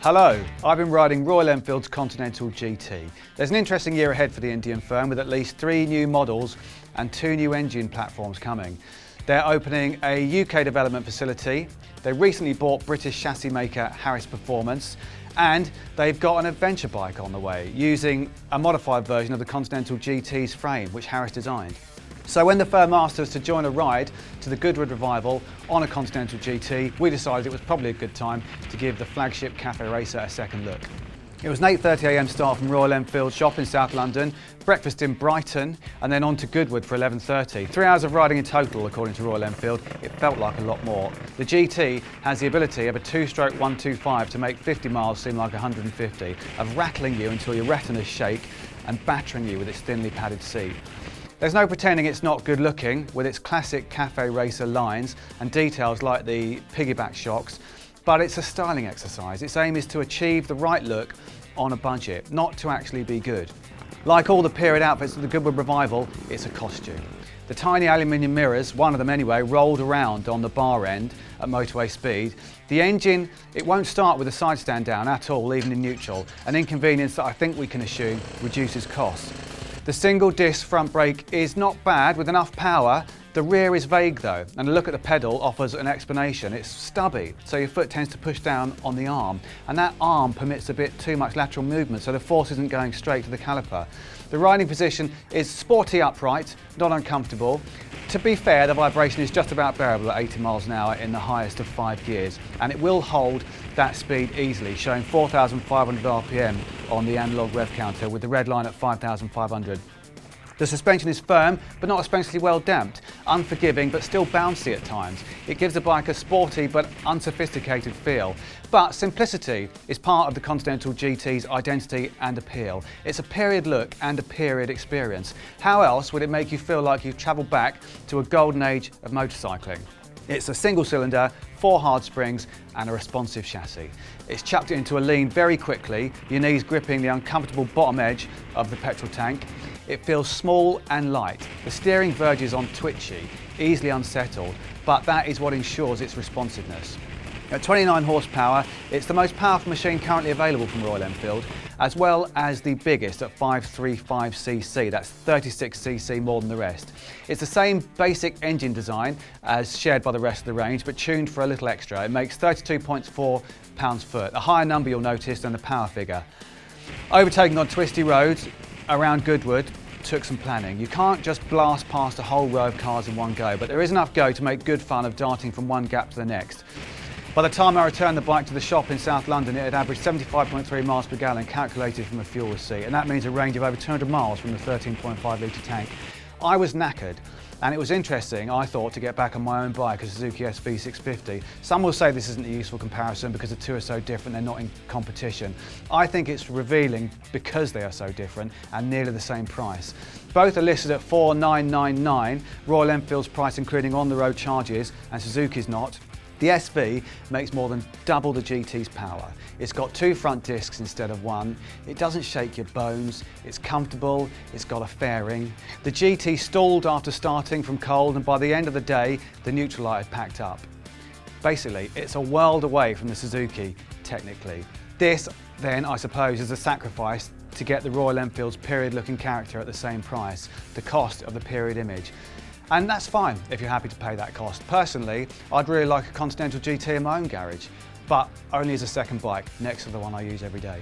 Hello, I've been riding Royal Enfields Continental GT. There's an interesting year ahead for the Indian firm with at least 3 new models and 2 new engine platforms coming. They're opening a UK development facility, they recently bought British chassis maker Harris Performance, and they've got an adventure bike on the way using a modified version of the Continental GT's frame, which Harris designed. So when the firm asked us to join a ride to the Goodwood revival on a Continental GT, we decided it was probably a good time to give the flagship cafe racer a second look. It was an 8:30 AM start from Royal Enfields shop in South London, breakfast in Brighton, and then on to Goodwood for 11:30. 3 hours of riding in total, according to Royal Enfield. It felt like a lot more. The GT has the ability of a 2-stroke 125 to make 50 miles seem like 150, of rattling you until your retinas shake and battering you with its thinly padded seat. There's no pretending it's not good looking, with its classic cafe racer lines and details like the piggyback shocks, but it's a styling exercise. Its aim is to achieve the right look on a budget, not to actually be good. Like all the period outfits of the Goodwood revival, it's a costume. The tiny aluminium mirrors, one of them anyway, rolled around on the bar end at motorway speed. The engine, it won't start with the side stand down at all, even in neutral, an inconvenience that I think we can assume reduces costs. The single disc front brake is not bad with enough power. The rear is vague though, and a look at the pedal offers an explanation. It's stubby, so your foot tends to push down on the arm, and that arm permits a bit too much lateral movement, so the force isn't going straight to the caliper. The riding position is sporty upright, not uncomfortable. To be fair, the vibration is just about bearable at 80 miles an hour in the highest of 5 gears, and it will hold that speed easily, showing 4,500 RPM on the analog rev counter with the red line at 5,500. The suspension is firm, but not especially well damped, unforgiving but still bouncy at times. It gives the bike a sporty but unsophisticated feel. But simplicity is part of the Continental GT's identity and appeal. It's a period look and a period experience. How else would it make you feel like you've travelled back to a golden age of motorcycling? It's a single cylinder, 4 hard springs and a responsive chassis. It's chucked it into a lean very quickly, your knees gripping the uncomfortable bottom edge of the petrol tank. It feels small and light. The steering verges on twitchy, easily unsettled, but that is what ensures its responsiveness. At 29 horsepower, it's the most powerful machine currently available from Royal Enfield, as well as the biggest at 535cc, that's 36cc more than the rest. It's the same basic engine design as shared by the rest of the range, but tuned for a little extra. It makes 32.4 pounds-foot, a higher number you'll notice than the power figure. Overtaking on twisty roads around Goodwood took some planning. You can't just blast past a whole row of cars in one go, but there is enough go to make good fun of darting from one gap to the next. By the time I returned the bike to the shop in South London, it had averaged 75.3 miles per gallon calculated from a fuel receipt, and that means a range of over 200 miles from the 13.5 litre tank. I was knackered, and it was interesting, I thought, to get back on my own bike, a Suzuki SV650. Some will say this isn't a useful comparison because the two are so different, they're not in competition. I think it's revealing because they are so different and nearly the same price. Both are listed at $4,999, Royal Enfield's price including on-the-road charges, and Suzuki's not. The SV makes more than double the GT's power. It's got 2 front discs instead of 1. It doesn't shake your bones. It's comfortable. It's got a fairing. The GT stalled after starting from cold, and by the end of the day, the neutral light had packed up. Basically, it's a world away from the Suzuki, technically. This, then, I suppose, is a sacrifice to get the Royal Enfield's period-looking character at the same price, the cost of the period image. And that's fine if you're happy to pay that cost. Personally, I'd really like a Continental GT in my own garage, but only as a second bike next to the one I use every day.